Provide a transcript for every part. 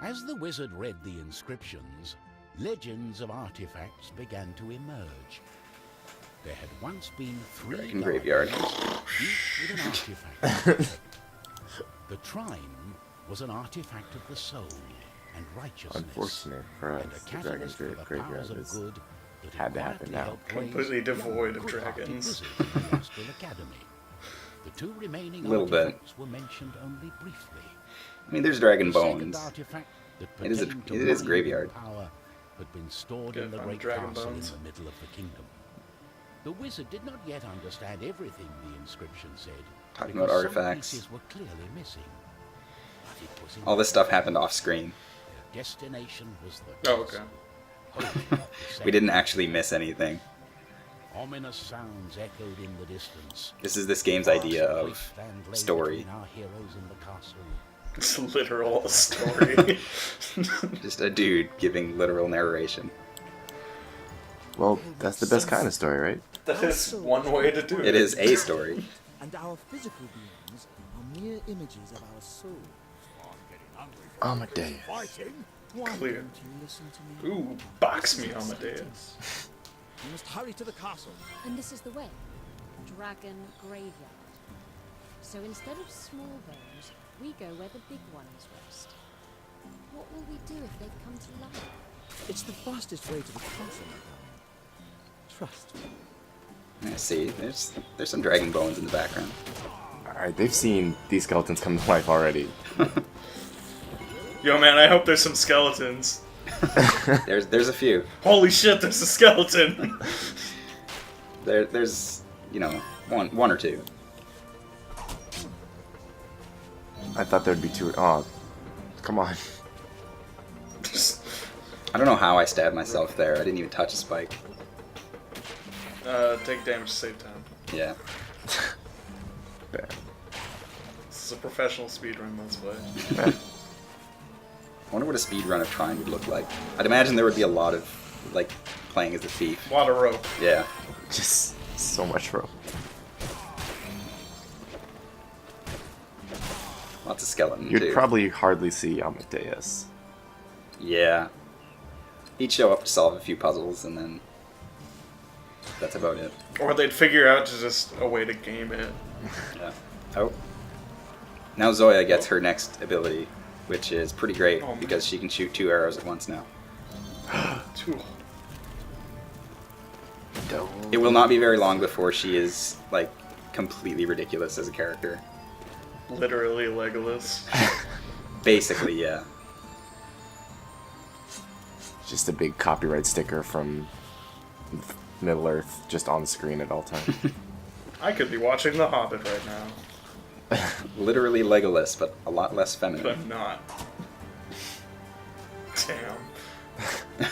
As the wizard read the inscriptions, legends of artifacts began to emerge. There had once been 3 Dragon graveyard. each with an artifact. The Trine was an artifact of the soul and righteousness. Unfortunate for us, and a the Dragon catalyst for the powers graveyard of is good that had to happen quietly now. helped raise Completely devoid young, of good-hearted dragons. wizards in the Astral Academy. The 2 remaining Little bit. artifacts were mentioned only briefly. I mean, there's dragon The second bones. artifact that It is a- pertained to it is mind graveyard. and power had been stored Gotta in the find great dragon castle bones. in the middle of the kingdom. The wizard did not yet understand everything the inscription said. Talking because about some artifacts. pieces were clearly missing. But it was All this stuff happened off screen. their destination was the Oh, okay. Hope of the We didn't actually miss anything. Ominous sounds echoed in the distance. This is this game's idea of Wasteland lay story. between our heroes in the castle. It's a literal story. Just a dude giving literal narration. Well, that's the best kind of story, right? That is one way to do it. It is a story. And our physical beings are mere images of our soul. Amadeus. Why Clear. don't you listen to me? Ooh, box me, Amadeus. You must hurry to the castle. And this is the way. Dragon Graveyard. So instead of small bones, we go where the big ones rest. What will we do if they come to life? It's the fastest way to the castle, my darling. Trust me. I see. There's some dragon bones in the background. Alright, they've seen these skeletons come to life already. Yo, man, I hope there's some skeletons. There's a few. Holy shit, there's a skeleton! There's one or two. I thought there'd be 2. Oh, come on. I don't know how I stabbed myself there. I didn't even touch a spike. Take damage to save time. Yeah. Bad. This is a professional speedrun, let's play. I wonder what a speedrun of Trine would look like. I'd imagine there would be a lot of, like, playing as the thief. A lot of rope. Yeah. Just so much rope. Lots of skeleton, You'd too. probably hardly see Amadeus. Yeah. He'd show up to solve a few puzzles, and then that's about it. Or they'd figure out just a way to game it. Yeah. Oh. Now Zoya gets her next ability, which is pretty great, Oh, man. because she can shoot 2 arrows at once now. Too. It will not be very long before she is, like, completely ridiculous as a character. Literally Legolas. Basically, yeah. Just a big copyright sticker from Middle Earth just on the screen at all times. I could be watching The Hobbit right now, Literally Legolas, but a lot less but feminine. I'm not. Damn.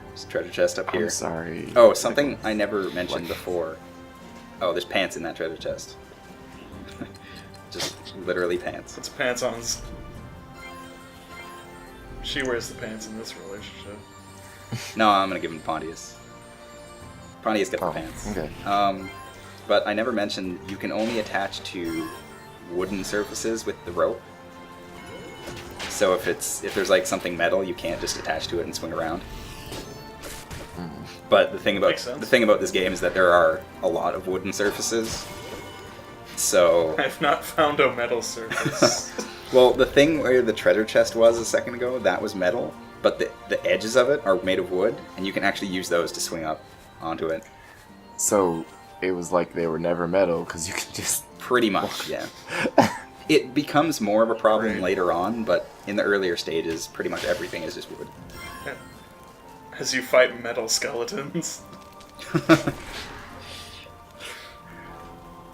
There's a treasure chest up here. I'm sorry. Oh, something I never mentioned before. Oh, there's pants in that treasure chest. Just literally pants. Puts pants on. She wears the pants in this relationship. No, I'm gonna give him Pontius. Pontius gets the Oh, pants. okay. But I never mentioned you can only attach to wooden surfaces with the rope. So if there's like something metal, you can't just attach to it and swing around. But the thing Makes sense. about this game is that there are a lot of wooden surfaces. So I've not found a metal surface. well, the thing where the treasure chest was a second ago, that was metal, but the edges of it are made of wood, and you can actually use those to swing up onto it. So it was like they were never metal because you could just. Pretty much, yeah. It becomes more of a problem Right. later on, but in the earlier stages, pretty much everything is just wood. As you fight metal skeletons.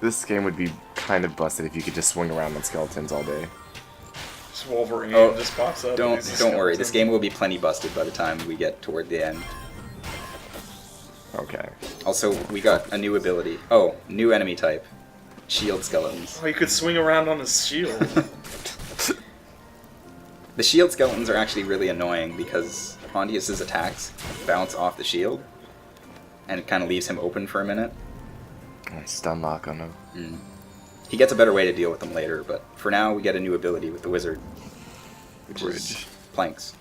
This game would be kind of busted if you could just swing around on skeletons all day. Just Wolverine Oh, just pops up. and Don't he's a worry, this skeleton. game will be plenty busted by the time we get toward the end. Okay. Also, we got a new ability. Oh, new enemy type. Shield skeletons. Oh, you could swing around on his shield. The shield skeletons are actually really annoying because Pontius's attacks bounce off the shield, and it kind of leaves him open for a minute. Stun lock on them. He gets a better way to deal with them later, but for now we get a new ability with the wizard, which is planks.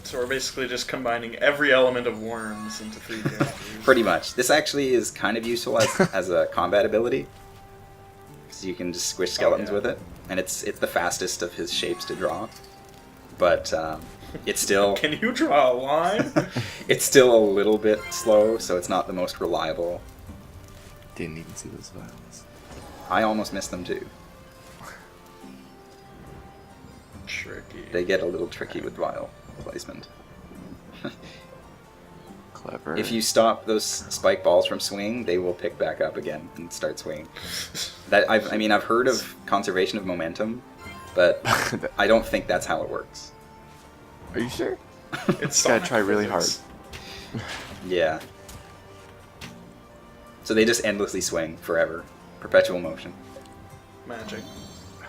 So we're basically just combining every element of worms into 3 characters. Pretty much. This actually is kind of useful as a combat ability, because you can just squish skeletons with it, and it's the fastest of his shapes to draw. But it's still... Can you draw a line? It's still a little bit slow, so it's not the most reliable. Didn't even see those vials. I almost missed them too. Tricky. They get a little tricky with vial placement. Clever. If you stop those spike balls from swinging, they will pick back up again and start swinging. I've heard of conservation of momentum, but I don't think that's how it works. Are you sure? It's Gotta try really hard. Yeah. So they just endlessly swing forever. Perpetual motion. Magic.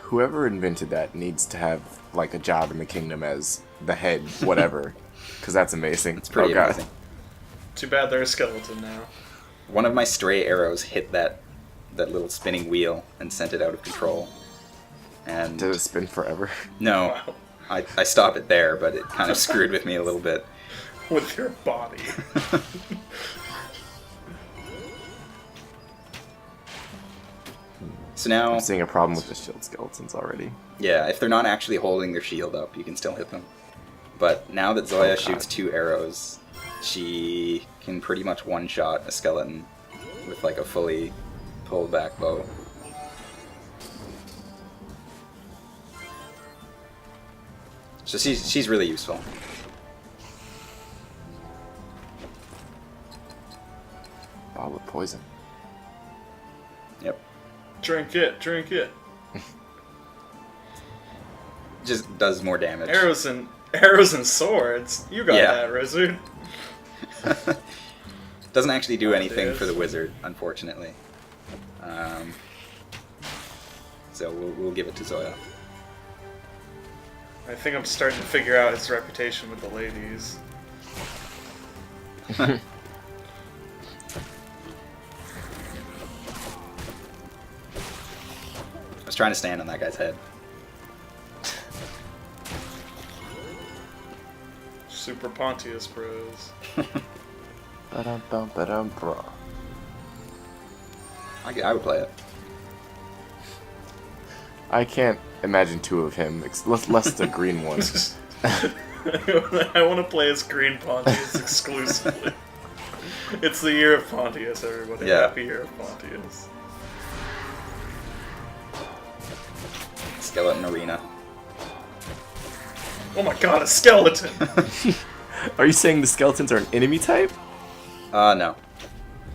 Whoever invented that needs to have like a job in the kingdom as the head, whatever, because that's amazing. It's pretty amazing. Too bad they're a skeleton now. One of my stray arrows hit that little spinning wheel and sent it out of control. And Did it spin forever? no, Wow. I stop it there, but it kind of screwed with me a little bit. With your body. So now, I'm seeing a problem with the shield skeletons already. yeah, if they're not actually holding their shield up, you can still hit them. But now that Zoya shoots 2 arrows, she can pretty much one-shot a skeleton with like a fully pulled back bow. So she's really useful. Bottle of poison. Yep. Drink it, drink it. Just does more damage. Arrows and swords. You got Yeah. that, Wizard. Doesn't actually do anything Pontius. for the wizard, unfortunately. So we'll give it to Zoya. I think I'm starting to figure out his reputation with the ladies. I was trying to stand on that guy's head. Super Pontius bros. Ba-dum-bum, ba-dum-bra. I would play it. I can't imagine 2 of him, less the green one. I want to play as Green Pontius exclusively. It's the year of Pontius, everybody. Yeah. Happy year of Pontius. Skeleton arena. Oh my god, a skeleton! Are you saying the skeletons are an enemy type? No.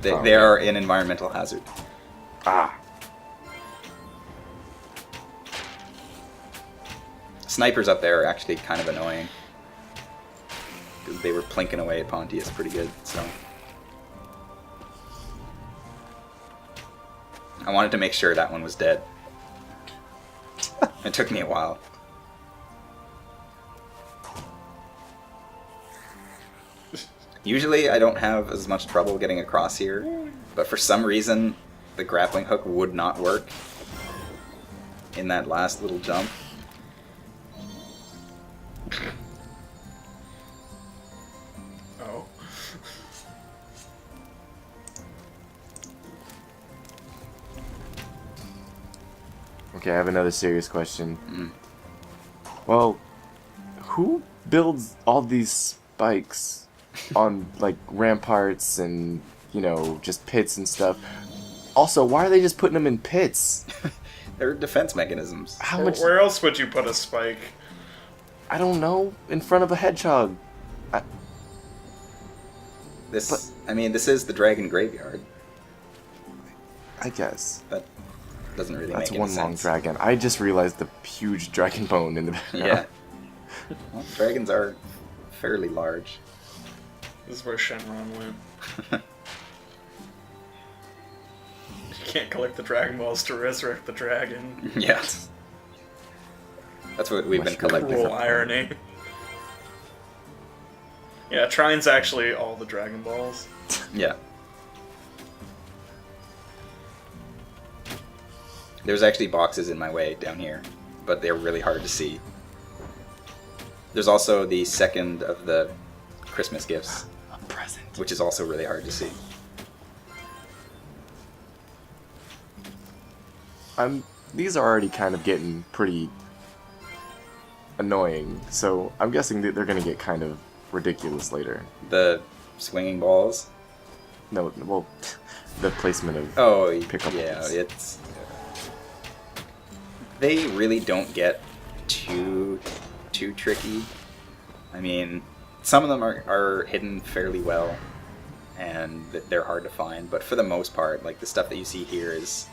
They are an environmental hazard. Ah. Snipers up there are actually kind of annoying. They were plinking away at Pontius pretty good, so... I wanted to make sure that one was dead. It took me a while. Usually I don't have as much trouble getting across here, but for some reason the grappling hook would not work in that last little jump. Oh. Okay, I have another serious question. Well, who builds all these spikes on, like, ramparts and, you know, just pits and stuff? Also, why are they just putting them in pits? They're defense mechanisms. How much... Where else would you put a spike? I don't know. In front of a hedgehog. This is the dragon graveyard. I guess. That doesn't really That's make any one sense. long dragon. I just realized the huge dragon bone in the background. Yeah. Well, dragons are fairly large. This is where Shenron went. You can't collect the Dragon Balls to resurrect the dragon. Yeah. That's what we've been collecting. Cruel irony. Yeah, Trine's actually all the Dragon Balls. Yeah. There's actually boxes in my way down here, but they're really hard to see. There's also the second of the Christmas gifts, A present. which is also really hard to see. These are already kind of getting pretty annoying, so I'm guessing that they're gonna get kind of ridiculous later. The swinging balls. No, well, the placement of Oh, Pick up yeah, these. it's... They really don't get too tricky. I mean, some of them are hidden fairly well, and they're hard to find, but for the most part, like, the stuff that you see here is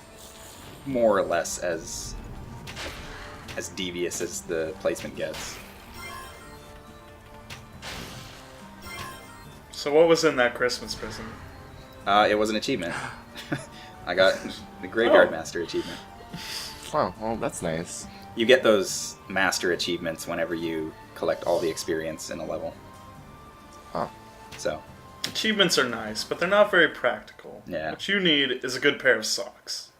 more or less as devious as the placement gets. So what was in that Christmas present? It was an achievement. I got the Graveyard Oh. Master achievement. Oh, well, that's nice. You get those master achievements whenever you collect all the experience in a level. Huh. So, Achievements are nice, but they're not very practical. Yeah. What you need is a good pair of socks.